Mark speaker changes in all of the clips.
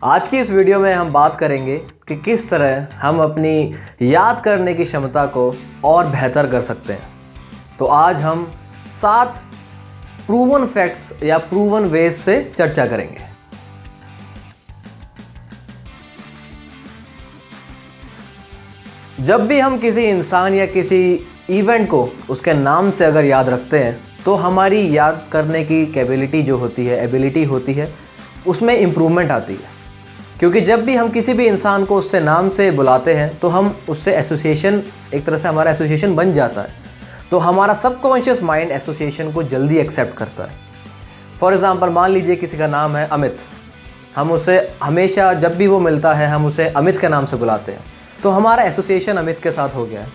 Speaker 1: आज की इस वीडियो में हम बात करेंगे कि किस तरह हम अपनी याद करने की क्षमता को और बेहतर कर सकते हैं। तो आज हम 7 प्रूवन फैक्ट्स या प्रूवन वेज से चर्चा करेंगे। जब भी हम किसी इंसान या किसी इवेंट को उसके नाम से अगर याद रखते हैं तो हमारी याद करने की कैपेबिलिटी जो होती है, एबिलिटी होती है, उसमें इम्प्रूवमेंट आती है। क्योंकि जब भी हम किसी भी इंसान को उससे नाम से बुलाते हैं तो हम उससे एसोसिएशन, एक तरह से हमारा एसोसिएशन बन जाता है। तो हमारा सबकॉन्शियस माइंड एसोसिएशन को जल्दी एक्सेप्ट करता है। फॉर एग्ज़ाम्पल मान लीजिए किसी का नाम है अमित, हम उसे हमेशा जब भी वो मिलता है हम उसे अमित के नाम से बुलाते हैं, तो हमारा एसोसिएशन अमित के साथ हो गया है।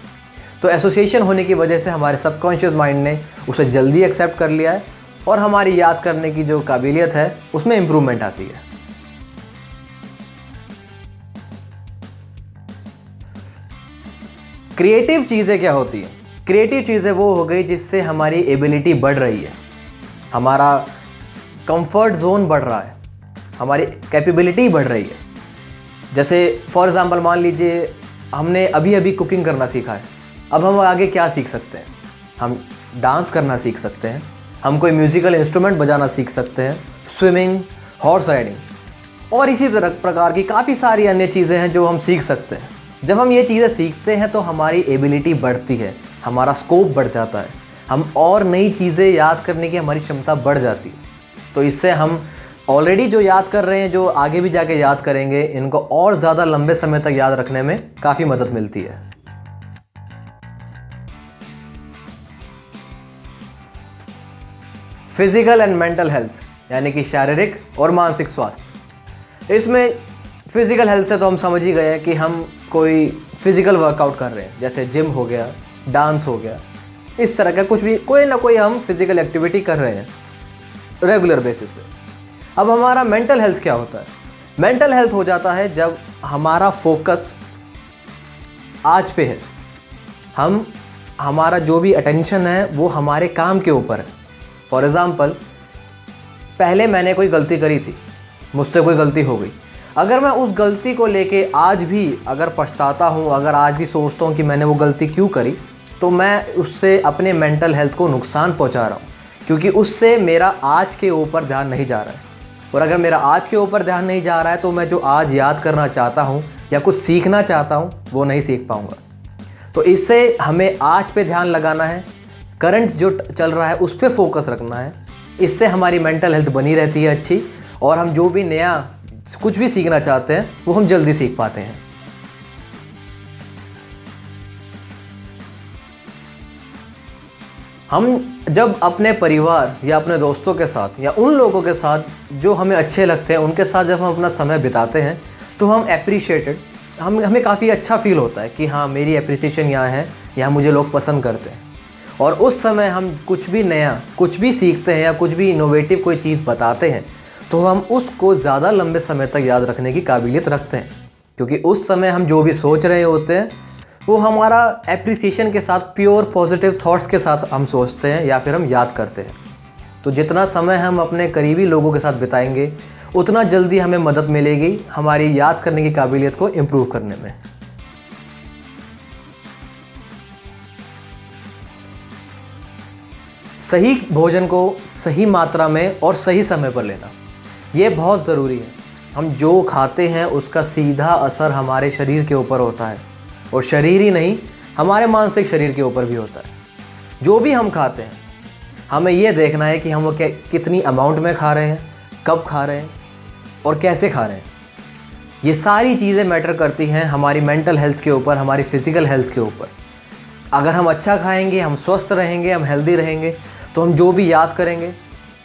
Speaker 1: तो एसोसिएशन होने की वजह से हमारे सबकॉन्शियस माइंड ने उसे जल्दी एक्सेप्ट कर लिया है और हमारी याद करने की जो काबिलियत है उसमें इम्प्रूवमेंट आती है। क्रिएटिव चीज़ें क्या होती हैं? क्रिएटिव चीज़ें वो हो गई जिससे हमारी एबिलिटी बढ़ रही है, हमारा कंफर्ट जोन बढ़ रहा है, हमारी कैपेबिलिटी बढ़ रही है। जैसे फॉर एग्ज़ाम्पल मान लीजिए हमने अभी अभी कुकिंग करना सीखा है, अब हम आगे क्या सीख सकते हैं? हम डांस करना सीख सकते हैं, हम कोई म्यूज़िकल इंस्ट्रूमेंट बजाना सीख सकते हैं, स्विमिंग, हॉर्स राइडिंग और इसी तरह प्रकार की काफ़ी सारी अन्य चीज़ें हैं जो हम सीख सकते हैं। जब हम ये चीज़ें सीखते हैं तो हमारी एबिलिटी बढ़ती है, हमारा स्कोप बढ़ जाता है, हम और नई चीज़ें याद करने की हमारी क्षमता बढ़ जाती है। तो इससे हम ऑलरेडी जो याद कर रहे हैं, जो आगे भी जाके याद करेंगे, इनको और ज़्यादा लंबे समय तक याद रखने में काफ़ी मदद मिलती है। फिजिकल एंड मेंटल हेल्थ यानी कि शारीरिक और मानसिक स्वास्थ्य। इसमें फिजिकल हेल्थ से तो हम समझ ही गए हैं कि हम कोई फिजिकल वर्कआउट कर रहे हैं, जैसे जिम हो गया, डांस हो गया, इस तरह का कुछ भी कोई ना कोई हम फिजिकल एक्टिविटी कर रहे हैं रेगुलर बेसिस पे। अब हमारा मेंटल हेल्थ क्या होता है? मेंटल हेल्थ हो जाता है जब हमारा फोकस आज पे है, हमारा जो भी अटेंशन है वो हमारे काम के ऊपर है। फॉर एग्ज़ाम्पल पहले मैंने कोई गलती करी थी, मुझसे कोई गलती हो गई, अगर मैं उस गलती को लेके आज भी अगर पछताता हूँ, अगर आज भी सोचता हूँ कि मैंने वो गलती क्यों करी, तो मैं उससे अपने मेंटल हेल्थ को नुकसान पहुँचा रहा हूँ, क्योंकि उससे मेरा आज के ऊपर ध्यान नहीं जा रहा है। और अगर मेरा आज के ऊपर ध्यान नहीं जा रहा है तो मैं जो आज याद करना चाहता हूँ या कुछ सीखना चाहता हूँ वो नहीं सीख पाऊँगा। तो इससे हमें आज पे ध्यान लगाना है, करंट जो चल रहा है उस पर फोकस रखना है। इससे हमारी मेंटल हेल्थ बनी रहती है अच्छी, और हम जो भी नया कुछ भी सीखना चाहते हैं वो हम जल्दी सीख पाते हैं। हम जब अपने परिवार या अपने दोस्तों के साथ या उन लोगों के साथ जो हमें अच्छे लगते हैं उनके साथ जब हम अपना समय बिताते हैं तो हम एप्रिशिएटेड, हमें काफ़ी अच्छा फील होता है कि हाँ मेरी एप्रिसिएशन यहाँ है, यहाँ मुझे लोग पसंद करते हैं। और उस समय हम कुछ भी नया कुछ भी सीखते हैं या कुछ भी इनोवेटिव कोई चीज़ बताते हैं तो हम उसको ज़्यादा लंबे समय तक याद रखने की काबिलियत रखते हैं, क्योंकि उस समय हम जो भी सोच रहे होते हैं वो हमारा एप्रिसिएशन के साथ, प्योर पॉजिटिव थॉट्स के साथ हम सोचते हैं या फिर हम याद करते हैं। तो जितना समय हम अपने करीबी लोगों के साथ बिताएंगे उतना जल्दी हमें मदद मिलेगी हमारी याद करने की काबिलियत को इम्प्रूव करने में। सही भोजन को सही मात्रा में और सही समय पर लेना, ये बहुत ज़रूरी है। हम जो खाते हैं उसका सीधा असर हमारे शरीर के ऊपर होता है, और शरीर ही नहीं हमारे मानसिक शरीर के ऊपर भी होता है। जो भी हम खाते हैं हमें ये देखना है कि हम वो कितनी अमाउंट में खा रहे हैं, कब खा रहे हैं और कैसे खा रहे हैं। ये सारी चीज़ें मैटर करती हैं हमारी मेंटल हेल्थ के ऊपर, हमारी फिज़िकल हेल्थ के ऊपर। अगर हम अच्छा खाएंगे, हम स्वस्थ रहेंगे, हम हेल्दी रहेंगे, तो हम जो भी याद करेंगे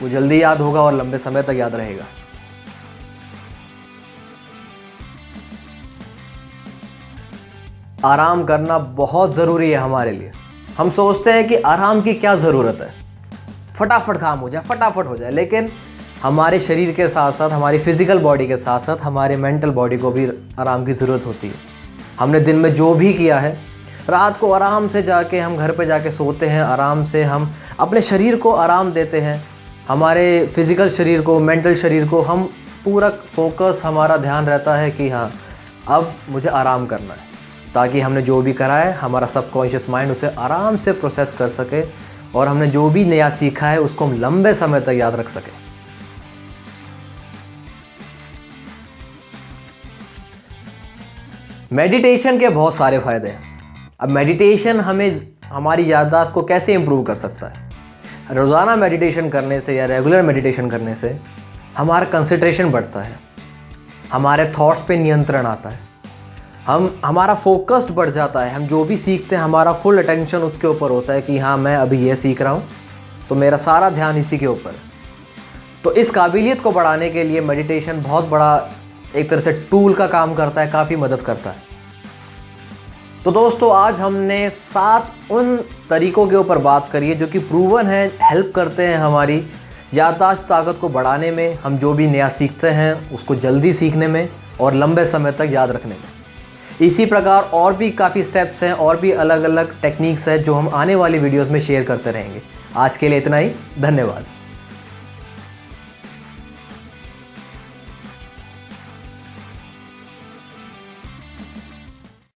Speaker 1: वो जल्दी याद होगा और लंबे समय तक याद रहेगा। आराम करना बहुत ज़रूरी है हमारे लिए। हम सोचते हैं कि आराम की क्या ज़रूरत है, फटाफट काम हो जाए, फटाफट हो जाए, लेकिन हमारे शरीर के साथ साथ, हमारी फिज़िकल बॉडी के साथ साथ हमारे मेंटल बॉडी को भी आराम की ज़रूरत होती है। हमने दिन में जो भी किया है, रात को आराम से जाके हम घर पे जाके सोते हैं, आराम से हम अपने शरीर को आराम देते हैं, हमारे फिज़िकल शरीर को, मेंटल शरीर को हम पूरा फोकस हमारा ध्यान रहता है कि हाँ अब मुझे आराम करना है, ताकि हमने जो भी करा है हमारा सबकॉन्शियस माइंड उसे आराम से प्रोसेस कर सके और हमने जो भी नया सीखा है उसको हम लंबे समय तक याद रख सकें। मेडिटेशन के बहुत सारे फ़ायदे हैं। अब मेडिटेशन हमें हमारी याददाश्त को कैसे इम्प्रूव कर सकता है? रोज़ाना मेडिटेशन करने से या रेगुलर मेडिटेशन करने से हमारा कंसंट्रेशन बढ़ता है, हमारे थॉट्स पे नियंत्रण आता है, हमारा फोकस्ड बढ़ जाता है। हम जो भी सीखते हैं हमारा फुल अटेंशन उसके ऊपर होता है कि हाँ मैं अभी ये सीख रहा हूँ, तो मेरा सारा ध्यान इसी के ऊपर। तो इस काबिलियत को बढ़ाने के लिए मेडिटेशन बहुत बड़ा एक तरह से टूल का काम करता है, काफ़ी मदद करता है। तो दोस्तों आज हमने 7 उन तरीक़ों के ऊपर बात करी है जो कि प्रूवन है, हेल्प करते हैं हमारी याददाश्त ताकत को बढ़ाने में, हम जो भी नया सीखते हैं उसको जल्दी सीखने में और लंबे समय तक याद रखने में। इसी प्रकार और भी काफ़ी स्टेप्स हैं और भी अलग अलग टेक्निक्स हैं जो हम आने वाली वीडियोज़ में शेयर करते रहेंगे। आज के लिए इतना ही, धन्यवाद।